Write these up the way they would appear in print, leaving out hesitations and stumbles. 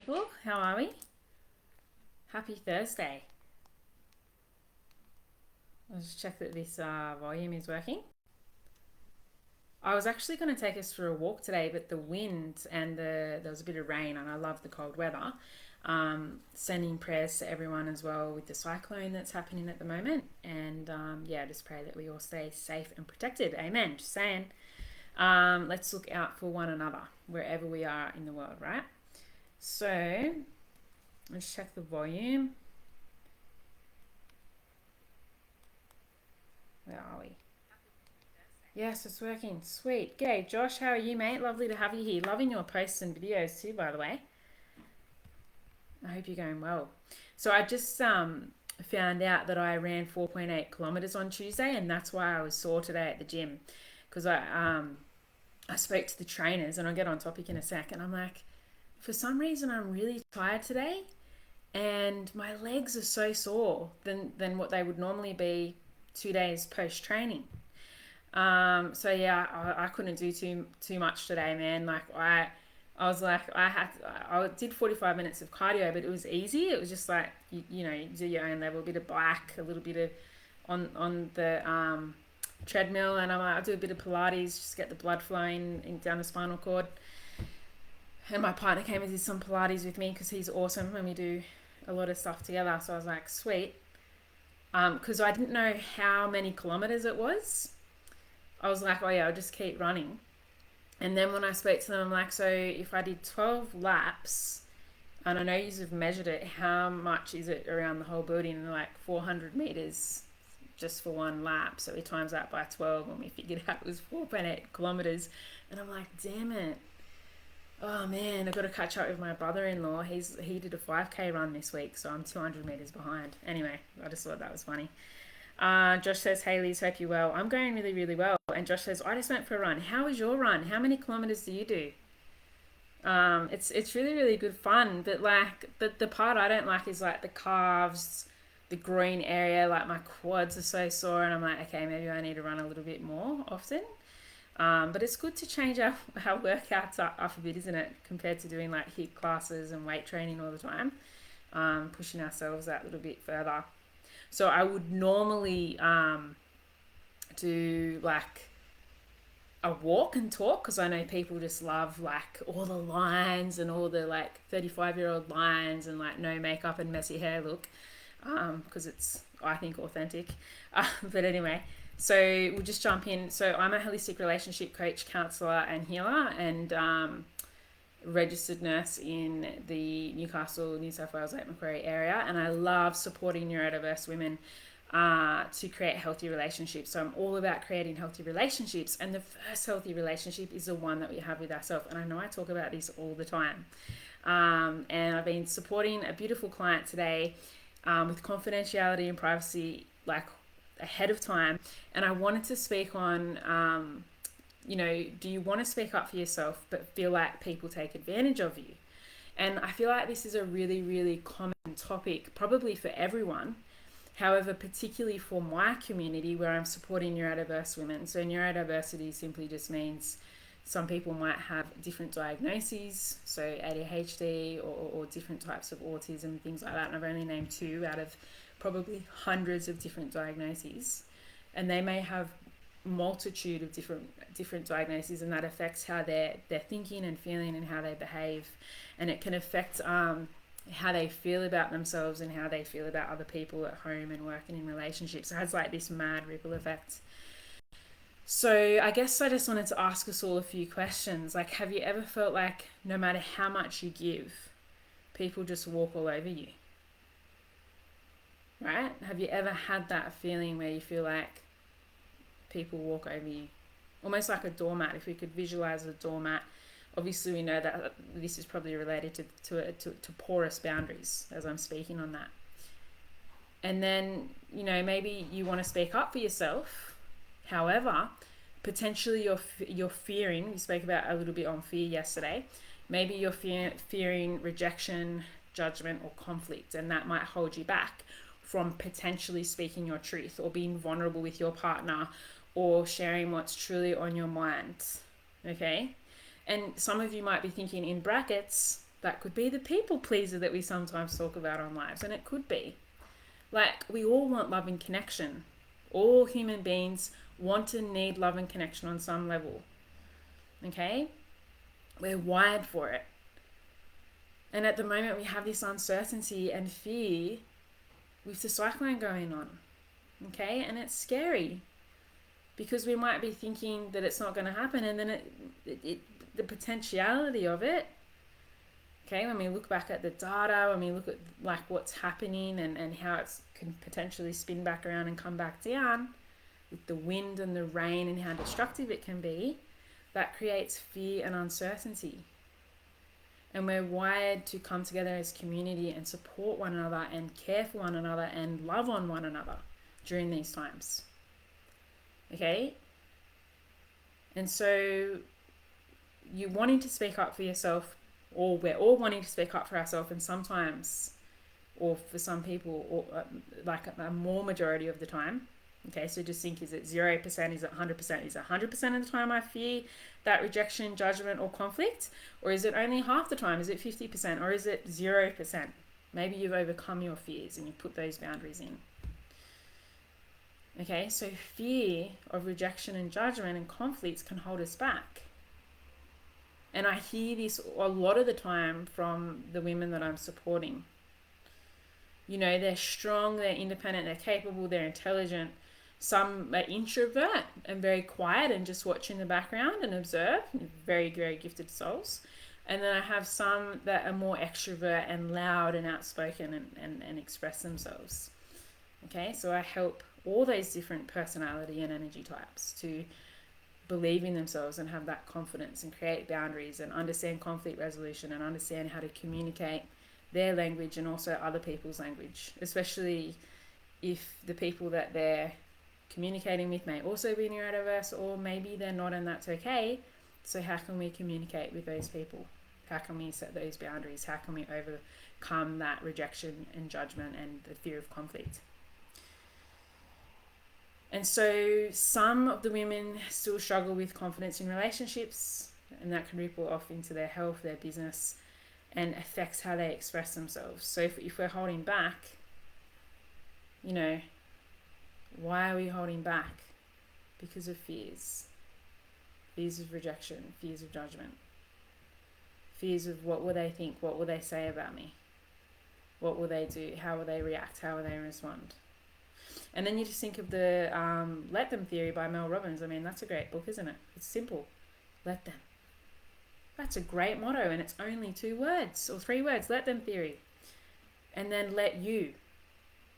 Oh, how are we? Happy Thursday. Let's check that this volume is working. I was actually going to take us for a walk today, but the wind and there was a bit of rain, and I love the cold weather. Sending prayers to everyone as well with the cyclone that's happening at the moment, and yeah, just pray that we all stay safe and protected. Amen. Just saying. Let's look out for one another wherever we are in the world, right? So let's check the volume. Where are we? Yes, it's working. Sweet. G'day, Josh. How are you, mate? Lovely to have you here. Loving your posts and videos too, by the way. I hope you're going well. So I just found out that I ran 4.8 kilometers on Tuesday, and that's why I was sore today at the gym. Because I spoke to the trainers, and I'll get on topic in a sec, and I'm like, for some reason, I'm really tired today, and my legs are so sore than what they would normally be 2 days post training. So yeah, I couldn't do too much today, man. I was like, I did 45 minutes of cardio, but it was easy. It was just like you do your own level, a bit of bike, a little bit of on the treadmill, and I'll do a bit of Pilates, just get the blood flowing down the spinal cord. And my partner came and did some Pilates with me because he's awesome and we do a lot of stuff together. So I was like, sweet. Because I didn't know how many kilometers it was. I was like, oh yeah, I'll just keep running. And then when I spoke to them, I'm like, so if I did 12 laps, and I know you've measured it, how much is it around the whole building? And like 400 meters just for one lap. So we times that by 12 and we figured out it was 4.8 kilometers. And I'm like, damn it. Oh man, I've got to catch up with my brother-in-law. He did a 5K run this week, so I'm 200 meters behind. Anyway, I just thought that was funny. Josh says, hey Liz, hope you're well. I'm going really, really well. And Josh says, I just went for a run. How was your run? How many kilometers do you do? It's really, really good fun. But like the part I don't like is like the calves, the groin area, like my quads are so sore and I'm like, okay, maybe I need to run a little bit more often. But it's good to change our workouts up a bit, isn't it? Compared to doing like HIIT classes and weight training all the time. Pushing ourselves that little bit further. So I would normally do like a walk and talk because I know people just love like all the lines and all the like 35-year-old lines and like no makeup and messy hair look because it's, I think, authentic. But anyway, so we'll just jump in. So I'm a holistic relationship coach, counselor, and healer, and registered nurse in the Newcastle, New South Wales, Lake Macquarie area, and I love supporting neurodiverse women to create healthy relationships. So I'm all about creating healthy relationships, and the first healthy relationship is the one that we have with ourselves. And I know I talk about this all the time. And I've been supporting a beautiful client today with confidentiality and privacy, like ahead of time. And I wanted to speak on do you want to speak up for yourself but feel like people take advantage of you? And I feel like this is a really, really common topic, probably for everyone. However, particularly for my community where I'm supporting neurodiverse women. So neurodiversity simply just means some people might have different diagnoses, so ADHD or different types of autism, things like that. And I've only named two out of probably hundreds of different diagnoses. And they may have multitude of different diagnoses, and that affects how they're thinking and feeling and how they behave, and it can affect how they feel about themselves and how they feel about other people at home and working in relationships. It has like this mad ripple effect. So I guess I just wanted to ask us all a few questions. Like, have you ever felt like no matter how much you give, people just walk all over you? Right? Have you ever had that feeling where you feel like people walk over you, almost like a doormat? If we could visualize a doormat, obviously we know that this is probably related to porous boundaries as I'm speaking on that. And then maybe you want to speak up for yourself. However, potentially you're fearing. We spoke about a little bit on fear yesterday. Maybe you're fearing rejection, judgment, or conflict, and that might hold you back from potentially speaking your truth or being vulnerable with your partner or sharing what's truly on your mind. Okay? And some of you might be thinking in brackets, That could be the people pleaser that we sometimes talk about on lives, and it could be. Like, we all want love and connection. All human beings want and need love and connection on some level. Okay? We're wired for it. And at the moment, we have this uncertainty and fear with the cyclone going on. Okay? And it's scary because we might be thinking that it's not going to happen, and then the potentiality of it, okay, when we look back at the data, when we look at like what's happening and how it can potentially spin back around and come back down with the wind and the rain and how destructive it can be, that creates fear and uncertainty. And we're wired to come together as community and support one another and care for one another and love on one another during these times. Okay? And so you wanting to speak up for yourself, or we're all wanting to speak up for ourselves, and sometimes, or for some people, or like a more majority of the time. Okay, so just think, is it 0%, is it 100%? Is it 100% of the time I fear that rejection, judgment, or conflict? Or is it only half the time? Is it 50%? Or is it 0%? Maybe you've overcome your fears and you put those boundaries in. Okay, so fear of rejection and judgment and conflicts can hold us back. And I hear this a lot of the time from the women that I'm supporting. You know, they're strong, they're independent, they're capable, they're intelligent. Some are introvert and very quiet and just watch in the background and observe, very, very gifted souls. And then I have some that are more extrovert and loud and outspoken and express themselves. Okay, so I help all those different personality and energy types to believe in themselves and have that confidence and create boundaries and understand conflict resolution and understand how to communicate their language and also other people's language, especially if the people that they're communicating with may also be neurodiverse, or maybe they're not, and that's okay. So how can we communicate with those people? How can we set those boundaries? How can we overcome that rejection and judgment and the fear of conflict? And so some of the women still struggle with confidence in relationships, and that can ripple off into their health, their business, and affects how they express themselves. So if we're holding back, you know, why are we holding back? Because of fears. Fears of rejection, fears of judgment, fears of what will they think, what will they say about me, what will they do, how will they react, how will they respond. And then you just think of the Let Them theory by Mel Robbins. I mean, that's a great book, isn't it? It's simple. Let them. That's a great motto, and it's only 2 words or 3 words. Let them theory. And then let you.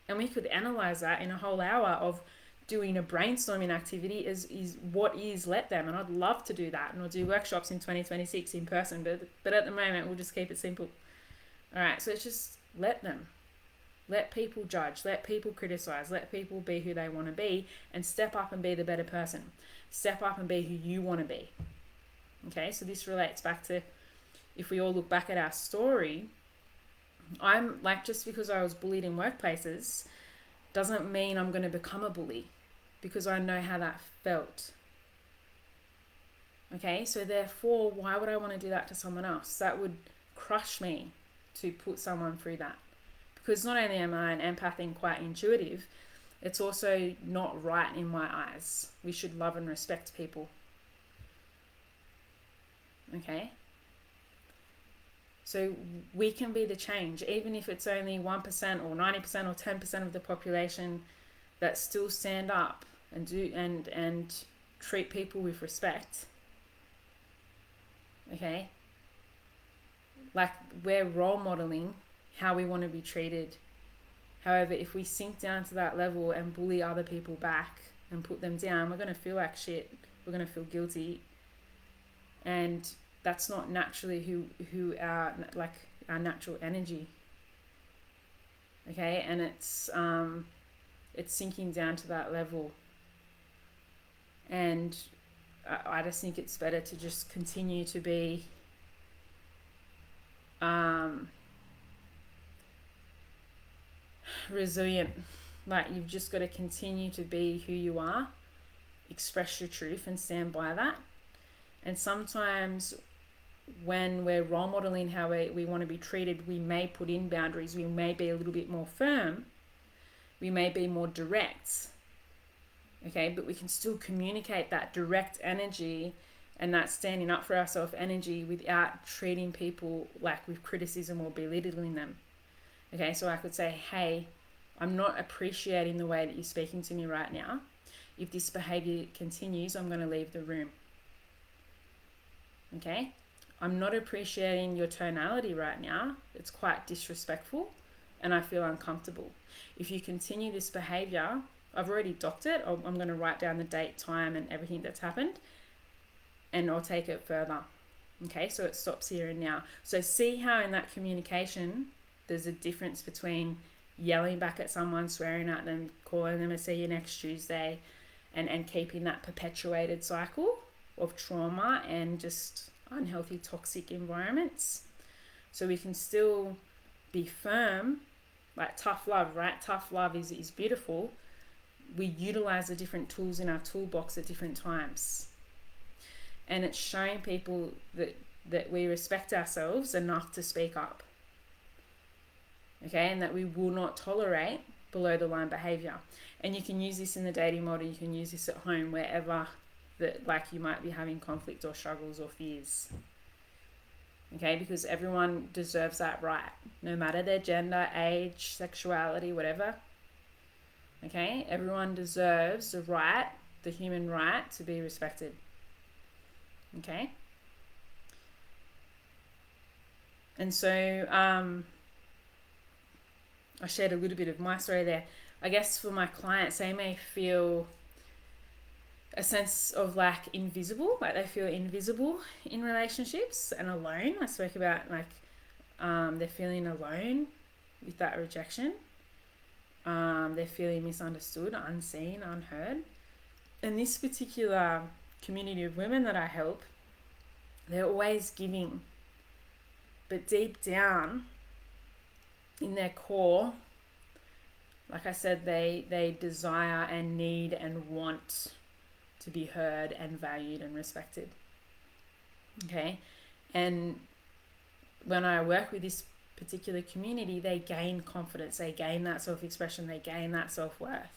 And we could analyze that in a whole hour of doing a brainstorming activity is what is let them. And I'd love to do that. And we'll do workshops in 2026 in person. But at the moment, we'll just keep it simple. All right, so it's just let them. Let people judge, let people criticize, let people be who they want to be, and step up and be the better person. Step up and be who you want to be. Okay, so this relates back to, if we all look back at our story, I'm like, just because I was bullied in workplaces doesn't mean I'm going to become a bully, because I know how that felt. Okay, so therefore, why would I want to do that to someone else? That would crush me to put someone through that. Because not only am I an empath and quite intuitive, it's also not right in my eyes. We should love and respect people. Okay? So we can be the change, even if it's only 1% or 90% or 10% of the population that still stand up and do and treat people with respect. Okay? Like, we're role modeling how we want to be treated. However, if we sink down to that level and bully other people back and put them down, we're going to feel like shit. We're going to feel guilty. And that's not naturally who our natural energy. Okay? And it's sinking down to that level. And I just think it's better to just continue to be resilient. Like, you've just got to continue to be who you are, express your truth and stand by that. And sometimes when we're role modeling how we want to be treated, we may put in boundaries, we may be a little bit more firm, we may be more direct, okay, but we can still communicate that direct energy and that standing up for ourselves energy without treating people like with criticism or belittling them. Okay, so I could say, hey, I'm not appreciating the way that you're speaking to me right now. If this behavior continues, I'm going to leave the room. Okay, I'm not appreciating your tonality right now. It's quite disrespectful and I feel uncomfortable. If you continue this behavior, I've already docked it. I'm going to write down the date, time, and everything that's happened, and I'll take it further. Okay, so it stops here and now. So see how in that communication, there's a difference between yelling back at someone, swearing at them, calling them to see you next Tuesday, and keeping that perpetuated cycle of trauma and just unhealthy, toxic environments. So we can still be firm, like tough love, right? Tough love is beautiful. We utilize the different tools in our toolbox at different times. And it's showing people that we respect ourselves enough to speak up. Okay, and that we will not tolerate below the line behavior. And you can use this in the dating model, you can use this at home, wherever that like you might be having conflict or struggles or fears. Okay, because everyone deserves that right, no matter their gender, age, sexuality, whatever. Okay, everyone deserves the right, the human right to be respected. Okay. And so I shared a little bit of my story there. I guess for my clients, they may feel a sense of like invisible, like they feel invisible in relationships and alone. I spoke about like they're feeling alone with that rejection. They're feeling misunderstood, unseen, unheard. And this particular community of women that I help, they're always giving, but deep down in their core, like I said, they desire and need and want to be heard and valued and respected. Okay, and when I work with this particular community, they gain confidence, they gain that self-expression, they gain that self-worth.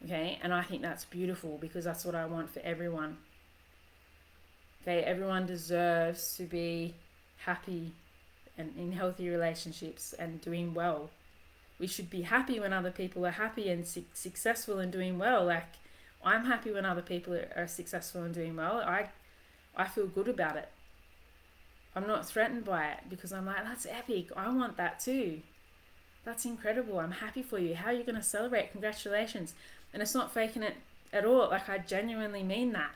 Okay, and I think that's beautiful because that's what I want for everyone. Okay, everyone deserves to be happy and in healthy relationships and doing well. We should be happy when other people are happy and successful and doing well. Like, I'm happy when other people are successful and doing well. I feel good about it. I'm not threatened by it because I'm like, that's epic. I want that too. That's incredible. I'm happy for you. How are you going to celebrate? Congratulations. And it's not faking it at all. Like, I genuinely mean that.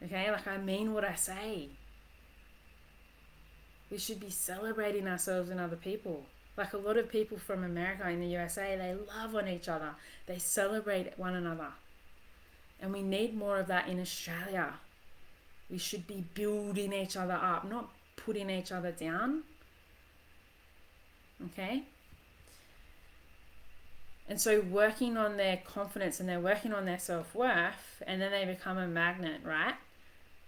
Okay? Like, I mean what I say. We should be celebrating ourselves and other people. Like, a lot of people from America and the USA, they love on each other. They celebrate one another. And we need more of that in Australia. We should be building each other up, not putting each other down. Okay? And so working on their confidence and they're working on their self-worth, and then they become a magnet, right?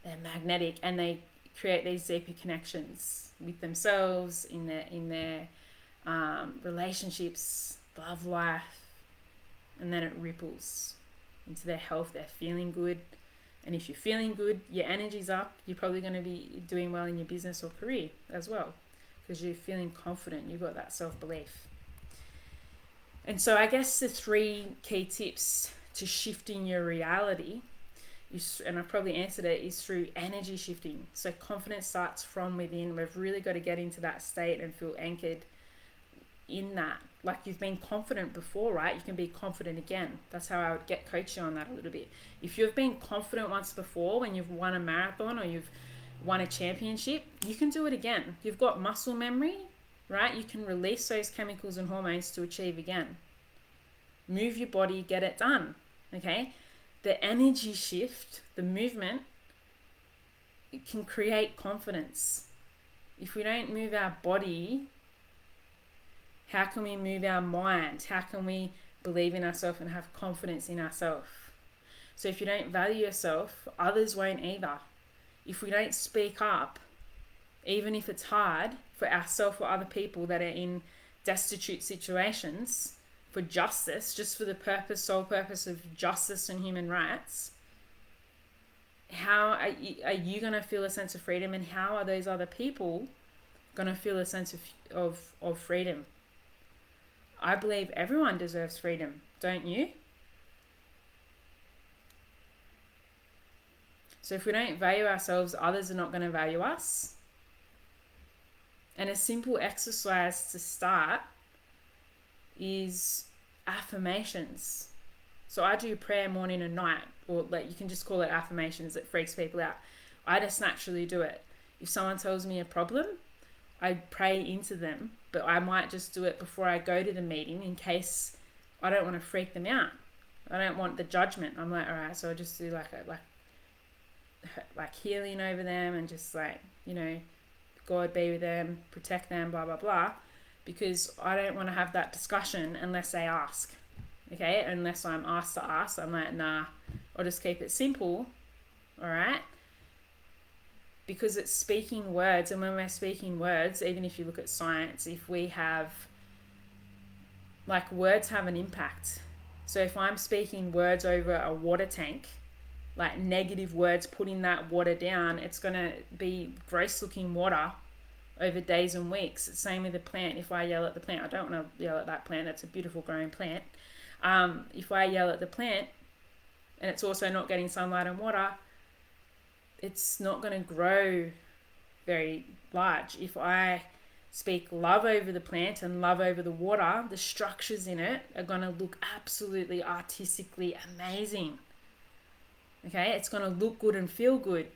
They're magnetic and they create these deeper connections with themselves, in their relationships, love life, and then it ripples into their health. They're feeling good. And if you're feeling good, your energy's up, you're probably going to be doing well in your business or career as well, because you're feeling confident, you've got that self-belief. And so I guess the 3 key tips to shifting your reality, and I've probably answered it, is through energy shifting. So confidence starts from within. We've really got to get into that state and feel anchored in that. Like, you've been confident before, right? You can be confident again. That's how I would get coaching on that a little bit. If you've been confident once before when you've won a marathon or you've won a championship, you can do it again. You've got muscle memory, right? You can release those chemicals and hormones to achieve again. Move your body, get it done. Okay? The energy shift, the movement, it can create confidence. If we don't move our body, how can we move our mind? How can we believe in ourselves and have confidence in ourselves? So if you don't value yourself, others won't either. if we don't speak up, even if it's hard for ourselves or other people that are in destitute situations, for justice, just for the sole purpose of justice and human rights, how are you going to feel a sense of freedom, and how are those other people going to feel a sense of freedom? I believe everyone deserves freedom, don't you? So if we don't value ourselves, others are not going to value us. And a simple exercise to start is affirmations. So I do prayer morning and night, or like you can just call it affirmations. It freaks people out. I just naturally do it. If someone tells me a problem, I pray into them, but I might just do it before I go to the meeting in case I don't want to freak them out. I don't want the judgment. I'm like, all right, so I just do like healing over them, and just like, you know, God be with them, protect them, blah, blah, blah, because I don't want to have that discussion unless they ask. Okay, unless I'm asked to ask, I'm like, nah, I'll just keep it simple, all right? Because it's speaking words, and when we're speaking words, even if you look at science, if we have, like, words have an impact. So if I'm speaking words over a water tank, like negative words, putting that water down, it's going to be gross looking water over days and weeks. It's same with the plant. If I yell at the plant, I don't want to yell at that plant, it's a beautiful growing plant. If I yell at the plant and it's also not getting sunlight and water, it's not going to grow very large. If I speak love over the plant and love over the water, the structures in it are going to look absolutely artistically amazing. Okay, it's going to look good and feel good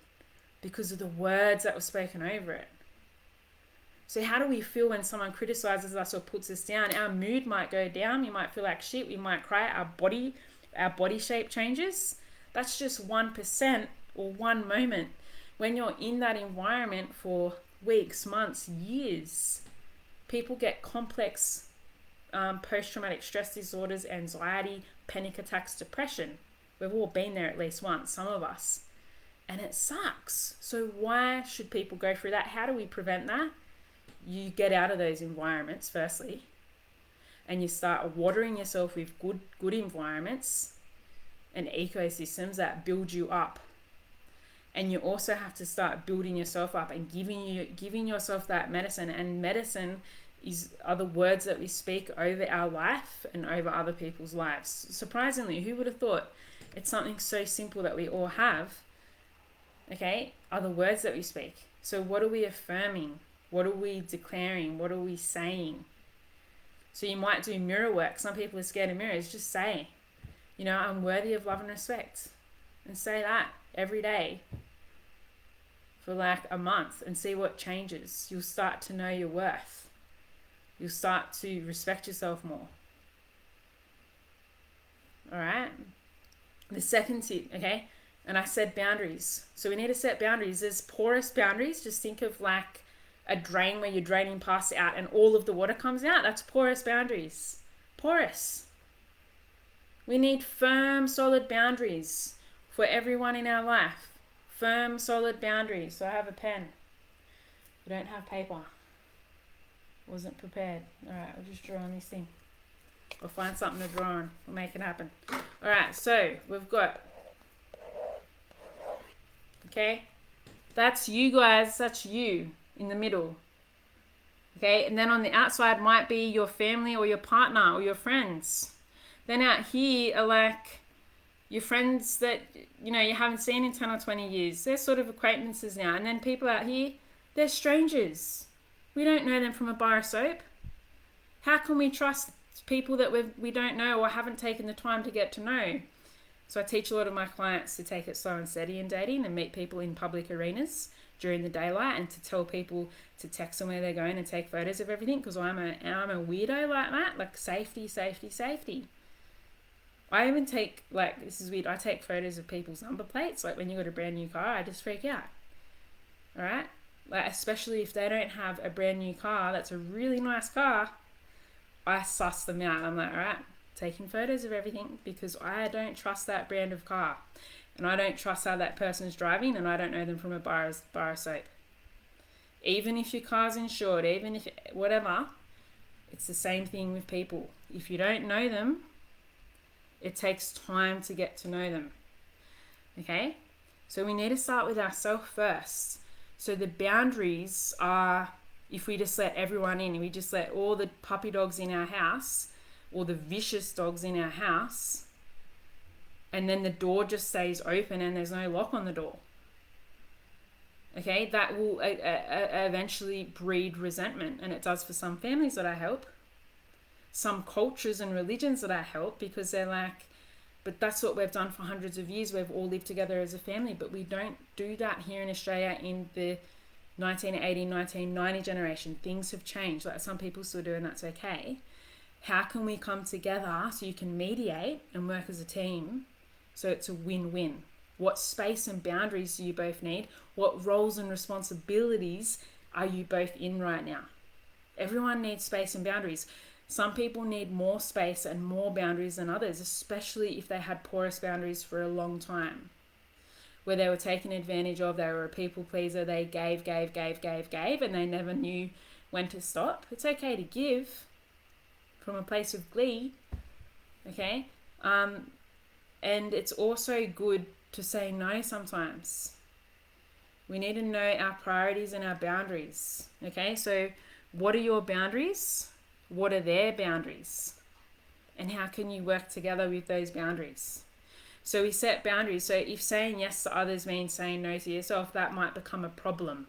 because of the words that were spoken over it. So how do we feel when someone criticizes us or puts us down? Our mood might go down. We might feel like shit. We might cry. Our body shape changes. That's just 1% or one moment. When you're in that environment for weeks, months, years, people get complex post-traumatic stress disorders, anxiety, panic attacks, depression. We've all been there at least once, some of us. And it sucks. So why should people go through that? How do we prevent that? You get out of those environments, firstly, and you start watering yourself with good environments and ecosystems that build you up. And you also have to start building yourself up and giving yourself that medicine. And medicine are the words that we speak over our life and over other people's lives. Surprisingly, who would have thought? It's something so simple that we all have, okay, are the words that we speak. So what are we affirming? What are we declaring? What are we saying? So you might do mirror work. Some people are scared of mirrors. Just say, you know, I'm worthy of love and respect. And say that every day for like a month and see what changes. You'll start to know your worth. You'll start to respect yourself more. All right? The second tip, okay, and I said boundaries. So we need to set boundaries. There's porous boundaries. Just think of like a drain where you're draining past out and all of the water comes out. That's porous boundaries. Porous. We need firm, solid boundaries for everyone in our life. Firm, solid boundaries. So I have a pen. I don't have paper. Wasn't prepared. All right, I'll just draw on this thing. We'll find something to draw on. We'll make it happen. All right, so we've got, okay, that's you guys, that's you in the middle. Okay, and then on the outside might be your family or your partner or your friends. Then out here are like your friends that, you know, you haven't seen in 10 or 20 years. They're sort of acquaintances now. And then people out here, they're strangers. We don't know them from a bar of soap. How can we trust people that we don't know or haven't taken the time to get to know? So I teach a lot of my clients to take it slow and steady in dating and meet people in public arenas during the daylight, and to tell people to text them where they're going and take photos of everything, because I'm a weirdo like that, like safety. I even take, like, this is weird, I take photos of people's number plates. Like when you got a brand new car, I just freak out. All right? Like, especially if they don't have a brand new car that's a really nice car, I suss them out. I'm like, all right, taking photos of everything because I don't trust that brand of car. and I don't trust how that person's driving, and I don't know them from a bar of soap. Even if your car's insured, even if whatever, it's the same thing with people. If you don't know them, it takes time to get to know them. Okay? So we need to start with ourselves first. So the boundaries are, if we just let everyone in, we just let all the puppy dogs in our house, or the vicious dogs in our house, and then the door just stays open and there's no lock on the door. Okay, that will eventually breed resentment, and it does for some families that I help, some cultures and religions that I help, because they're like, but that's what we've done for hundreds of years. We've all lived together as a family, but we don't do that here in Australia in the 1980, 1990 generation. Things have changed. Like, some people still do, and that's okay. How can we come together so you can mediate and work as a team so it's a win-win? What space and boundaries do you both need? What roles and responsibilities are you both in right now? Everyone needs space and boundaries. Some people need more space and more boundaries than others, especially if they had porous boundaries for a long time, where they were taken advantage of, they were a people pleaser, they gave, and they never knew when to stop. It's okay to give from a place of glee, okay? And it's also good to say no sometimes. We need to know our priorities and our boundaries, okay? So what are your boundaries? What are their boundaries? And how can you work together with those boundaries? So we set boundaries. So if saying yes to others means saying no to yourself, that might become a problem.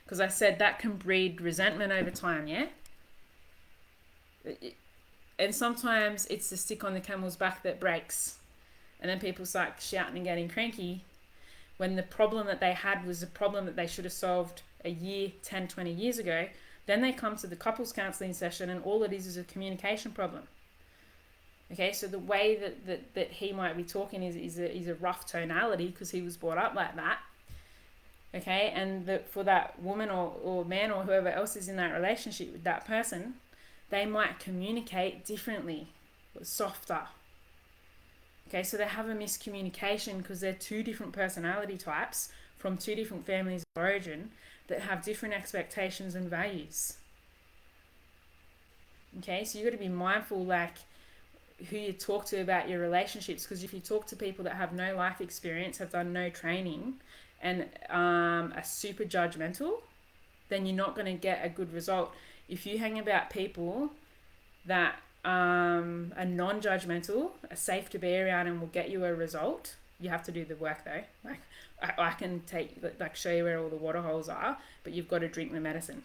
Because I said that can breed resentment over time, yeah? And sometimes it's the stick on the camel's back that breaks. And then people start shouting and getting cranky when the problem that they had was a problem that they should have solved a year, 10, 20 years ago. Then they come to the couples counselling session and all it is a communication problem. Okay, so the way that he might be talking is a rough tonality because he was brought up like that. Okay, and for that woman or man or whoever else is in that relationship with that person, they might communicate differently, softer. Okay, so they have a miscommunication because they're two different personality types from two different families of origin that have different expectations and values. Okay, so you've got to be mindful, like, who you talk to about your relationships, because if you talk to people that have no life experience, have done no training, and are super judgmental, then you're not going to get a good result. If you hang about people that are non-judgmental, are safe to be around and will get you a result, you have to do the work though. Like, I can show you where all the water holes are, but you've got to drink the medicine.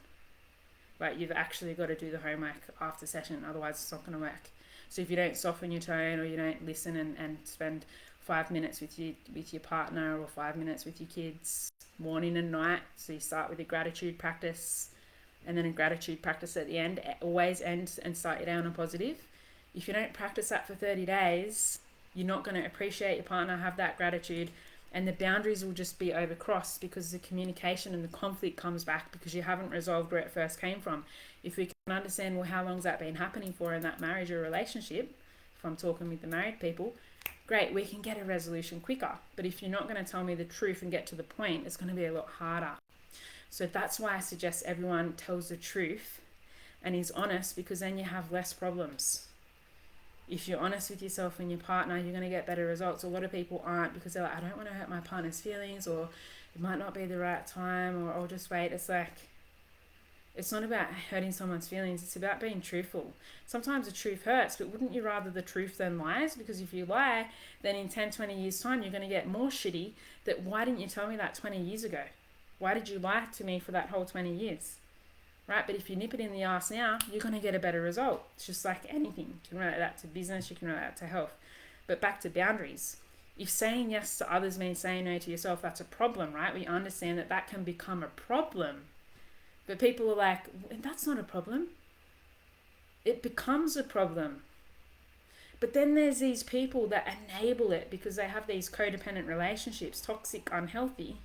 Like, you've actually got to do the homework after session, otherwise it's not going to work. So if you don't soften your tone, or you don't listen and spend 5 minutes with your partner, or 5 minutes with your kids morning and night, so you start with a gratitude practice, and then a gratitude practice at the end, always end and start your day on a positive. If you don't practice that for 30 days, you're not going to appreciate your partner, have that gratitude, and the boundaries will just be overcrossed because the communication and the conflict comes back because you haven't resolved where it first came from. If we can understand, well, how long's that been happening for in that marriage or relationship, if I'm talking with the married people, great, we can get a resolution quicker. But if you're not going to tell me the truth and get to the point, it's going to be a lot harder. So that's why I suggest everyone tells the truth and is honest, because then you have less problems. If you're honest with yourself and your partner, you're going to get better results. A lot of people aren't, because they're like, I don't want to hurt my partner's feelings, or it might not be the right time, or I'll just wait. It's like, it's not about hurting someone's feelings. It's about being truthful. Sometimes the truth hurts, but wouldn't you rather the truth than lies? Because if you lie, then in 10, 20 years time, you're going to get more shitty that, why didn't you tell me that 20 years ago? Why did you lie to me for that whole 20 years? Right? But if you nip it in the ass now, you're going to get a better result. It's just like anything. You can relate that to business, you can relate that to health. But back to boundaries. If saying yes to others means saying no to yourself, that's a problem, right? We understand that that can become a problem. But people are like, that's not a problem. It becomes a problem. But then there's these people that enable it because they have these codependent relationships, toxic, unhealthy,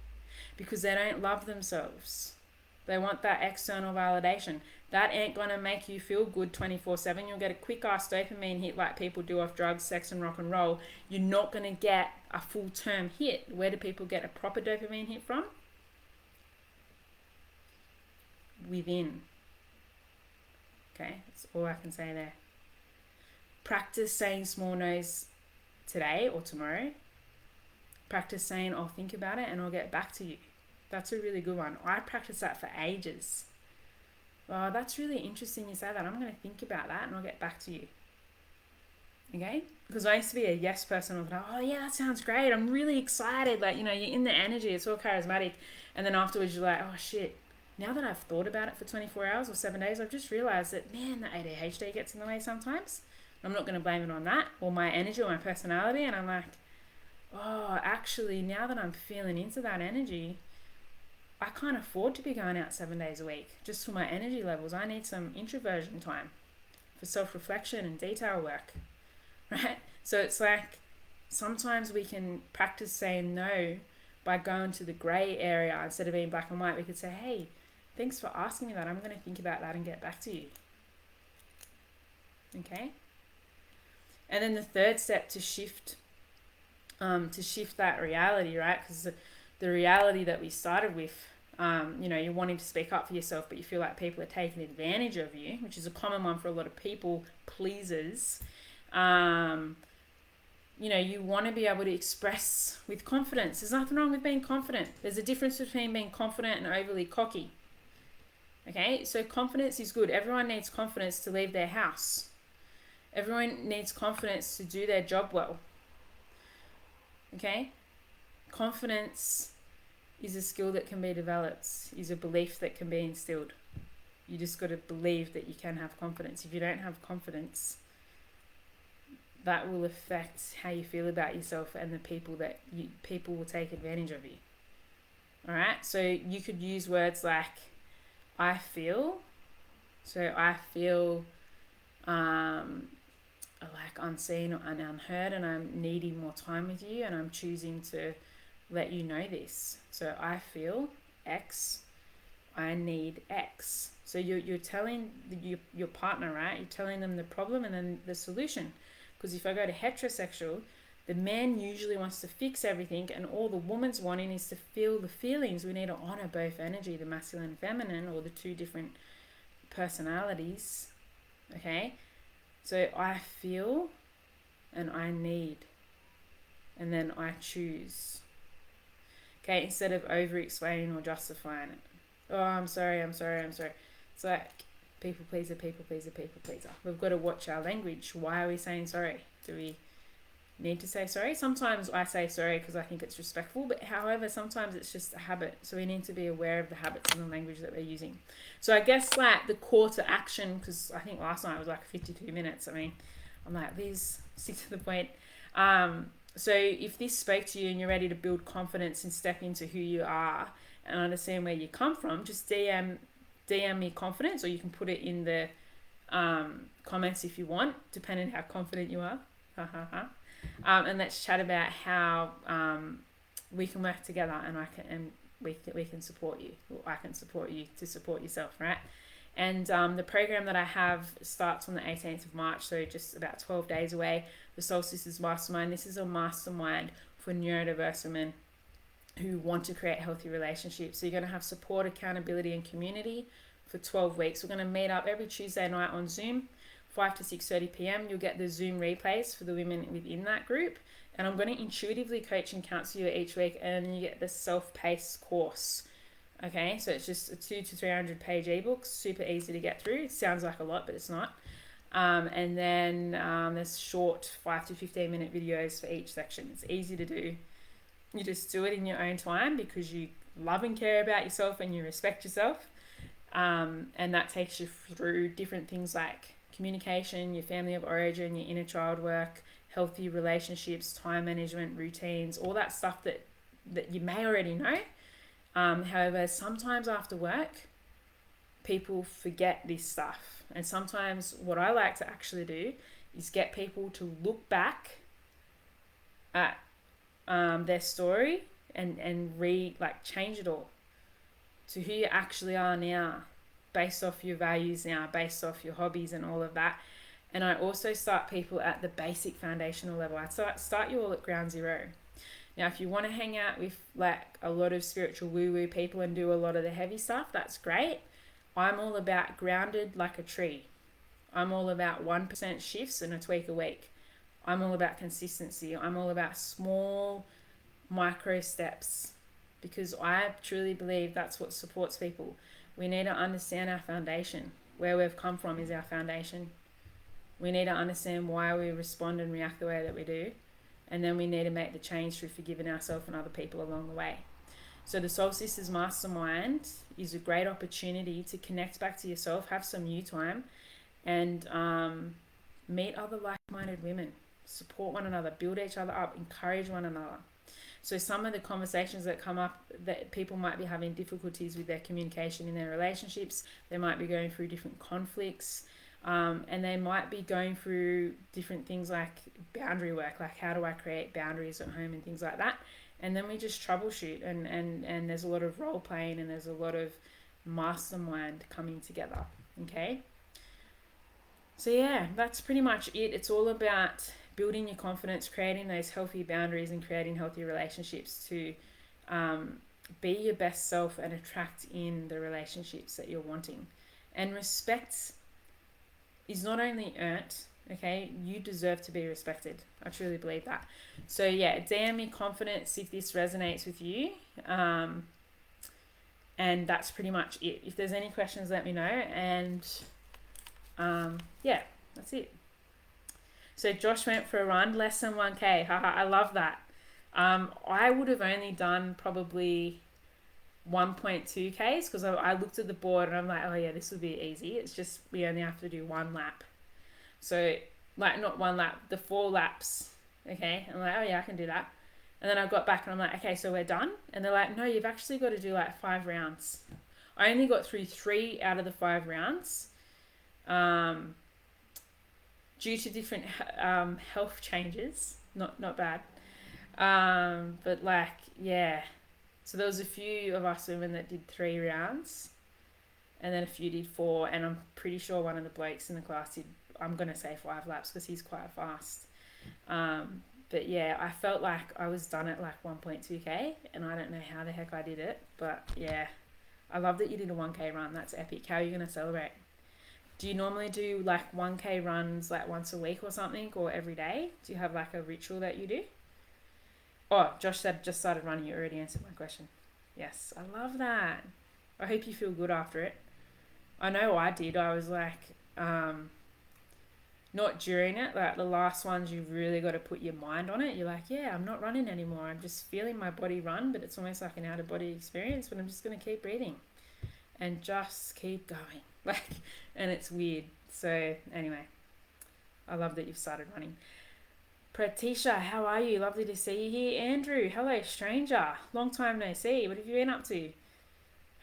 because they don't love themselves. They want that external validation. That ain't going to make you feel good 24/7. You'll get a quick ass dopamine hit like people do off drugs, sex, and rock and roll. You're not going to get a full term hit. Where do people get a proper dopamine hit from? Within. Okay, that's all I can say there. Practice saying small no's today or tomorrow. Practice saying, I'll think about it and I'll get back to you. That's a really good one. I practiced that for ages. Oh, that's really interesting you say that. I'm going to think about that and I'll get back to you. Okay? Because I used to be a yes person. I was like, oh yeah, that sounds great. I'm really excited. Like, you know, you're in the energy. It's all charismatic. And then afterwards you're like, oh shit. Now that I've thought about it for 24 hours or 7 days, I've just realized that, man, the ADHD gets in the way sometimes. I'm not going to blame it on that or my energy or my personality. And I'm like, oh, actually, now that I'm feeling into that energy, I can't afford to be going out 7 days a week just for my energy levels. I need some introversion time for self-reflection and detail work, right? So it's like sometimes we can practice saying no by going to the grey area instead of being black and white. We could say, hey, thanks for asking me that. I'm going to think about that and get back to you. Okay? And then the third step to shift that reality, right? Because the reality that we started with, you know, you're wanting to speak up for yourself, but you feel like people are taking advantage of you, which is a common one for a lot of people pleasers. You know, you want to be able to express with confidence. There's nothing wrong with being confident. There's a difference between being confident and overly cocky. Okay, so confidence is good. Everyone needs confidence to leave their house. Everyone needs confidence to do their job well. Okay? Confidence is a skill that can be developed, is a belief that can be instilled. You just got to believe that you can have confidence. If you don't have confidence, that will affect how you feel about yourself and the people that people will take advantage of you. All right? So you could use words like I feel. So I feel like unseen and unheard, and I'm needing more time with you, and I'm choosing to let you know this. So I feel X, I need X. So you're telling your partner, right? You're telling them the problem and then the solution. Because if I go to heterosexual, the man usually wants to fix everything, and all the woman's wanting is to feel the feelings. We need to honor both energy, the masculine and feminine, or the two different personalities. Okay? So I feel and I need, and then I choose. Okay, instead of over-explaining or justifying it. Oh, I'm sorry. It's like people pleaser. We've got to watch our language. Why are we saying sorry? Do we need to say sorry? Sometimes I say sorry because I think it's respectful, but however, sometimes it's just a habit. So we need to be aware of the habits and the language that we're using. So I guess like the call to action, because I think last night was like 52 minutes. I mean, I'm like, Liz, stick to the point. So if this spoke to you and you're ready to build confidence and step into who you are and understand where you come from, just DM me confidence, or you can put it in the comments if you want, depending on how confident you are. And let's chat about how we can work together, and we can support you. Or I can support you to support yourself, right? And the program that I have starts on the 18th of March, so just about 12 days away. The Solstices Mastermind. This is a mastermind for neurodiverse women who want to create healthy relationships. So you're going to have support, accountability, and community for 12 weeks. We're going to meet up every Tuesday night on Zoom, 5 to 6:30 p.m. You'll get the Zoom replays for the women within that group. And I'm going to intuitively coach and counsel you each week, and you get the self-paced course. Okay, so it's just a 200 to 300 page ebook, super easy to get through. It sounds like a lot, but it's not. And then there's short 5 to 15 minute videos for each section. It's easy to do. You just do it in your own time because you love and care about yourself and you respect yourself. And that takes you through different things like communication, your family of origin, your inner child work, healthy relationships, time management, routines, all that stuff that you may already know. However, sometimes after work, people forget this stuff. And sometimes what I like to actually do is get people to look back at their story and change it all. to who you actually are now, based off your values now, based off your hobbies and all of that. And I also start people at the basic foundational level. I start you all at ground zero. Now, if you want to hang out with like a lot of spiritual woo-woo people and do a lot of the heavy stuff, that's great. I'm all about grounded like a tree. I'm all about 1% shifts and a tweak a week. I'm all about consistency. I'm all about small micro steps, because I truly believe that's what supports people. We need to understand our foundation. Where we've come from is our foundation. We need to understand why we respond and react the way that we do. And then we need to make the change through forgiving ourselves and other people along the way. So the Soul Sisters Mastermind is a great opportunity to connect back to yourself, have some you time, and meet other like-minded women, support one another, build each other up, encourage one another. So some of the conversations that come up, that people might be having difficulties with their communication in their relationships, they might be going through different conflicts, and they might be going through different things like boundary work, like how do I create boundaries at home and things like that. And then we just troubleshoot, and there's a lot of role playing, and there's a lot of mastermind coming together. Okay. So yeah, that's pretty much it. It's all about building your confidence, creating those healthy boundaries, and creating healthy relationships to be your best self and attract in the relationships that you're wanting. And respect is not only earned, okay, you deserve to be respected. I truly believe that. So yeah, DM me confidence if this resonates with you. And that's pretty much it. If there's any questions, let me know. And yeah, that's it. So Josh went for a run, less than 1K. Haha, I love that. I would have only done probably 1.2Ks because I looked at the board and I'm like, oh yeah, this would be easy. It's just we only have to do one lap. So like not one lap, the 4 laps. Okay, I'm like, oh yeah, I can do that. And then I got back and I'm like, okay, so we're done. And they're like, no, you've actually got to do like 5 rounds. I only got through 3 out of the 5 rounds. Due to different health changes, not bad, but like yeah, so there was a few of us women that did 3 rounds, and then a few did 4, and I'm pretty sure one of the blokes in the class did, I'm gonna say 5 laps because he's quite fast, but yeah, I felt like I was done at like 1.2K, and I don't know how the heck I did it, but yeah, I love that you did a 1K run. That's epic. How are you gonna celebrate? Do you normally do like 1K runs like once a week or something, or every day? Do you have like a ritual that you do? Oh, Josh said just started running. You already answered my question. Yes, I love that. I hope you feel good after it. I know I did. I was like, not during it. Like the last ones, you've really got to put your mind on it. You're like, yeah, I'm not running anymore. I'm just feeling my body run, but it's almost like an out of body experience. But I'm just going to keep breathing and just keep going. Like, and it's weird. So anyway, I love that you've started running. Pratisha, how are you? Lovely to see you here. Andrew, hello stranger, long time no see. What have you been up to?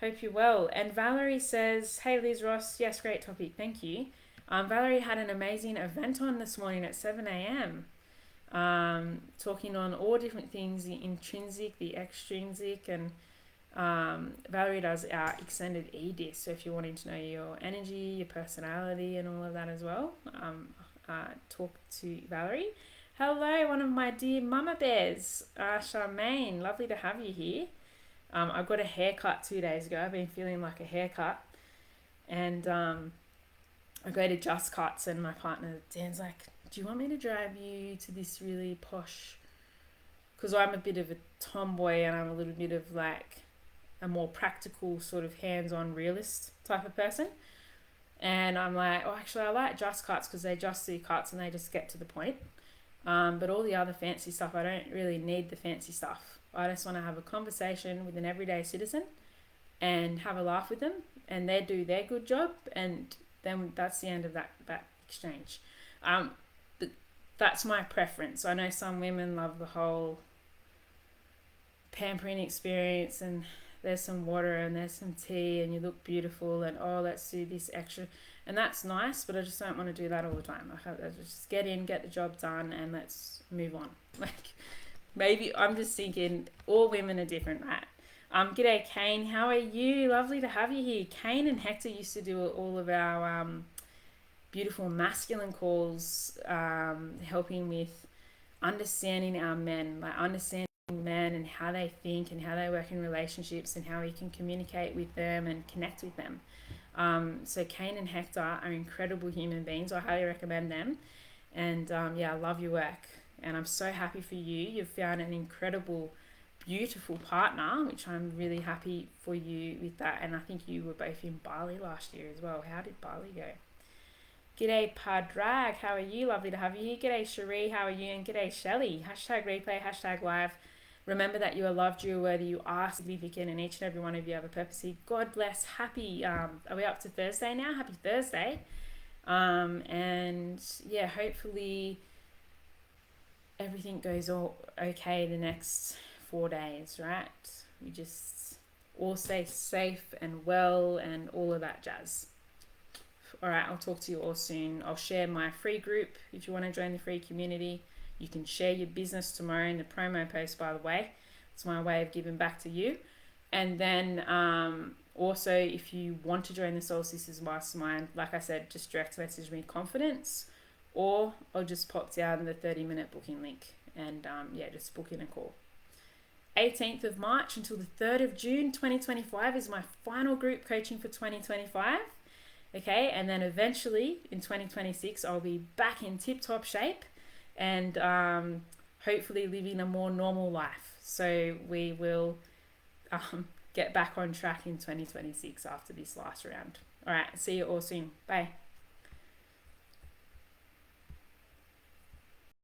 Hope you're well. And Valerie says, hey Liz Ross, yes, great topic, thank you. Valerie had an amazing event on this morning at 7 a.m. Talking on all different things, the intrinsic, the extrinsic, and Valerie does our extended e-disc, so if you're wanting to know your energy, your personality, and all of that as well, talk to Valerie. Hello, one of my dear mama bears, Charmaine, lovely to have you here. I got a haircut 2 days ago. I've been feeling like a haircut, and I go to Just Cuts, and my partner Dan's like, do you want me to drive you to this really posh, because I'm a bit of a tomboy and I'm a little bit of like a more practical sort of hands-on realist type of person, and I'm like, oh, actually I like Just Cuts because they just do cuts and they just get to the point, but all the other fancy stuff, I don't really need the fancy stuff. I just want to have a conversation with an everyday citizen and have a laugh with them, and they do their good job, and then that's the end of that exchange. That's my preference. I know some women love the whole pampering experience, and there's some water and there's some tea and you look beautiful, and oh, let's do this extra, and that's nice, but I just don't want to do that all the time. I just get in, get the job done, and let's move on. Like, maybe I'm just thinking all women are different, right? G'day, Kane. How are you? Lovely to have you here. Kane and Hector used to do all of our beautiful masculine calls, helping with understanding our men, like understanding men and how they think and how they work in relationships and how we can communicate with them and connect with them. So Kane and Hector are incredible human beings. I highly recommend them. And yeah, I love your work. And I'm so happy for you. You've found an incredible, beautiful partner, which I'm really happy for you with that. And I think you were both in Bali last year as well. How did Bali go? G'day Padrag, how are you? Lovely to have you here. G'day Cherie, how are you? And g'day Shelley. Hashtag replay, hashtag live. Remember that you are loved, you are worthy, you are significant, and each and every one of you have a purpose here. God bless. Happy, are we up to Thursday now? Happy Thursday. And yeah, hopefully everything goes all okay the next 4 days, right? We just all stay safe and well and all of that jazz. All right, I'll talk to you all soon. I'll share my free group if you want to join the free community. You can share your business tomorrow in the promo post, by the way. It's my way of giving back to you. And then also, if you want to join the Soul Sisters Mastermind, like I said, just direct message me confidence, or I'll just pop down the 30-minute booking link and yeah, just book in a call. 18th of March until the 3rd of June 2025 is my final group coaching for 2025. Okay, and then eventually in 2026 I'll be back in tip-top shape and hopefully living a more normal life. So we will get back on track in 2026 after this last round. All right, see you all soon. Bye.